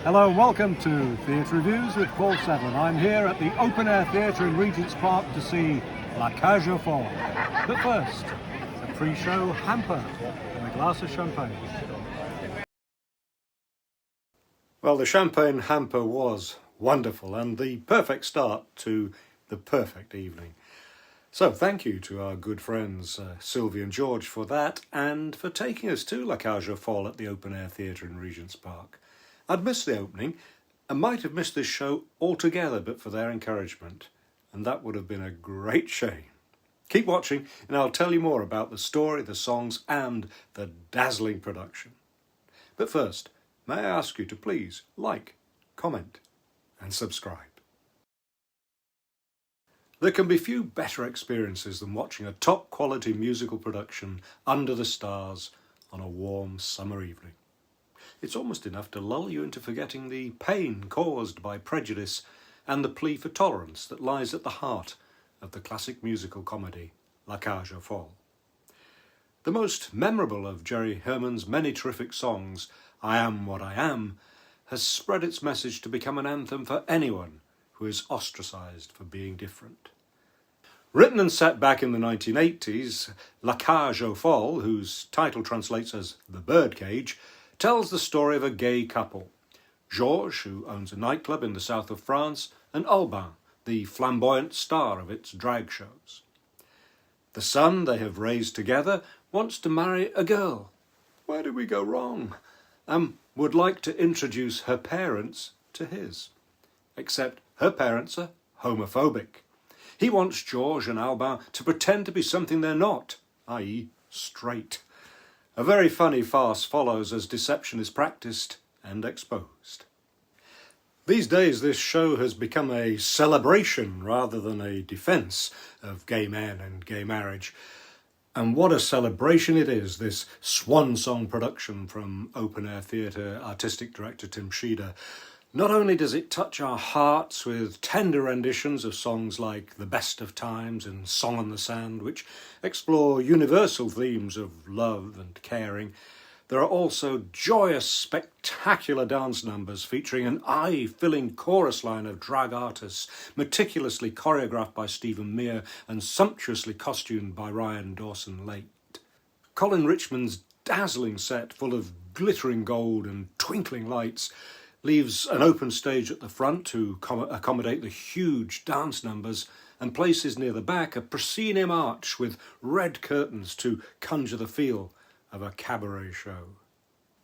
Hello and welcome to Theatre.Reviews with Paul Severn. I'm here at the Open Air Theatre in Regent's Park to see Cage Aux Folles. But first, a pre-show hamper and a glass of champagne. Well, the champagne hamper was wonderful and the perfect start to the perfect evening. So thank you to our good friends Sylvie and George for that and for taking us to Cage Aux Folles at the Open Air Theatre in Regent's Park. I'd missed the opening and might have missed this show altogether but for their encouragement, and that would have been a great shame. Keep watching and I'll tell you more about the story, the songs and the dazzling production. But first, may I ask you to please like, comment and subscribe. There can be few better experiences than watching a top quality musical production under the stars on a warm summer evening. It's almost enough to lull you into forgetting the pain caused by prejudice and the plea for tolerance that lies at the heart of the classic musical comedy Cage Aux Folles. The most memorable of Jerry Herman's many terrific songs, I Am What I Am, has spread its message to become an anthem for anyone who is ostracised for being different. Written and set back in the 1980s, Cage Aux Folles, whose title translates as The Birdcage, tells the story of a gay couple, Georges, who owns a nightclub in the south of France, and Albin, the flamboyant star of its drag shows. The son they have raised together wants to marry a girl. Where did we go wrong? Would like to introduce her parents to his. Except her parents are homophobic. He wants Georges and Albin to pretend to be something they're not, i.e. straight. A very funny farce follows as deception is practised and exposed. These days this show has become a celebration rather than a defence of gay men and gay marriage. And what a celebration it is, this swansong production from Open Air Theatre Artistic Director Tim Sheader. Not only does it touch our hearts with tender renditions of songs like The Best of Times and Song on the Sand, which explore universal themes of love and caring, there are also joyous, spectacular dance numbers featuring an eye-filling chorus line of drag artists, meticulously choreographed by Stephen Mear and sumptuously costumed by Ryan Dawson Laight. Colin Richmond's dazzling set, full of glittering gold and twinkling lights, leaves an open stage at the front to accommodate the huge dance numbers and places near the back a proscenium arch with red curtains to conjure the feel of a cabaret show.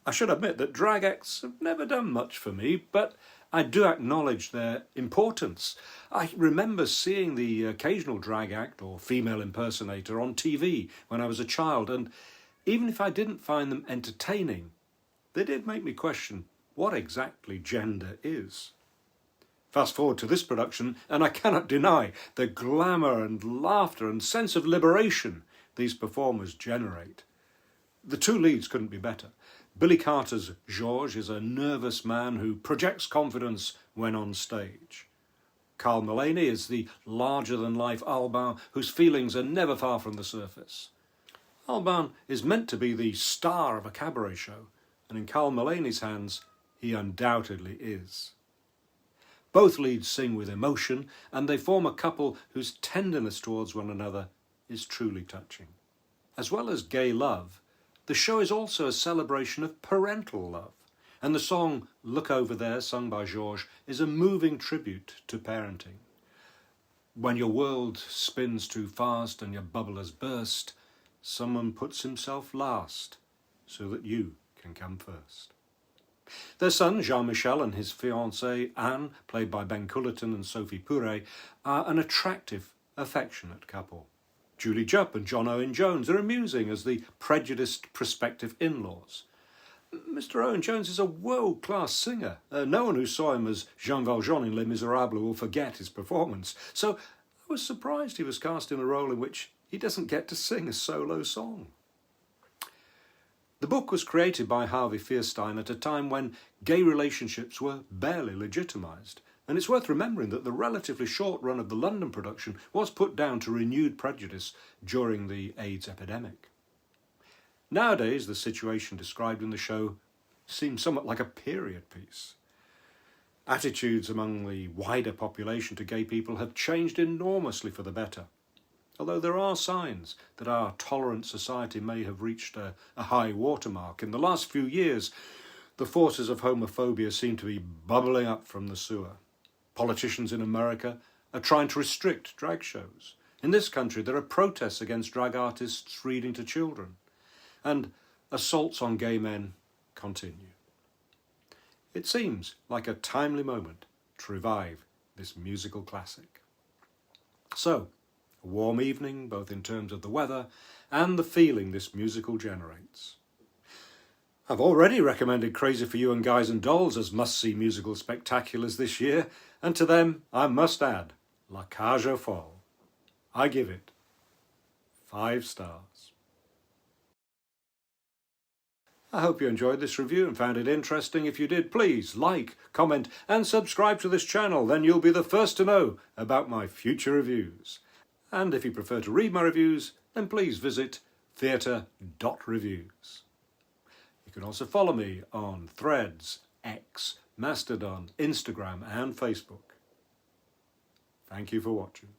I should admit that drag acts have never done much for me, but I do acknowledge their importance. I remember seeing the occasional drag act or female impersonator on TV when I was a child, and even if I didn't find them entertaining, they did make me question what exactly gender is. Fast forward to this production, and I cannot deny the glamour and laughter and sense of liberation these performers generate. The two leads couldn't be better. Billy Carter's Georges is a nervous man who projects confidence when on stage. Carl Mullaney is the larger-than-life Albin whose feelings are never far from the surface. Albin is meant to be the star of a cabaret show, and in Carl Mullaney's hands, he undoubtedly is. Both leads sing with emotion, and they form a couple whose tenderness towards one another is truly touching. As well as gay love, the show is also a celebration of parental love, and the song Look Over There, sung by Georges, is a moving tribute to parenting. When your world spins too fast and your bubble has burst, someone puts himself last so that you can come first. Their son, Jean-Michel, and his fiancée, Anne, played by Ben Cullerton and Sophie Pouret, are an attractive, affectionate couple. Julie Jupp and John Owen Jones are amusing as the prejudiced prospective in-laws. Mr. Owen Jones is a world-class singer. No one who saw him as Jean Valjean in Les Miserables will forget his performance. So I was surprised he was cast in a role in which he doesn't get to sing a solo song. The book was created by Harvey Fierstein at a time when gay relationships were barely legitimised, and it's worth remembering that the relatively short run of the London production was put down to renewed prejudice during the AIDS epidemic. Nowadays, the situation described in the show seems somewhat like a period piece. Attitudes among the wider population to gay people have changed enormously for the better. Although there are signs that our tolerant society may have reached a high watermark, in the last few years, the forces of homophobia seem to be bubbling up from the sewer. Politicians in America are trying to restrict drag shows. In this country, there are protests against drag artists reading to children, and assaults on gay men continue. It seems like a timely moment to revive this musical classic. So, a warm evening, both in terms of the weather and the feeling this musical generates. I've already recommended Crazy for You and Guys and Dolls as must-see musical spectaculars this year, and to them I must add La Cage aux Folles. I give it 5 stars. I hope you enjoyed this review and found it interesting. If you did, please like, comment and subscribe to this channel. Then you'll be the first to know about my future reviews. And if you prefer to read my reviews, then please visit Theatre.Reviews. You can also follow me on Threads, X, Mastodon, Instagram and Facebook. Thank you for watching.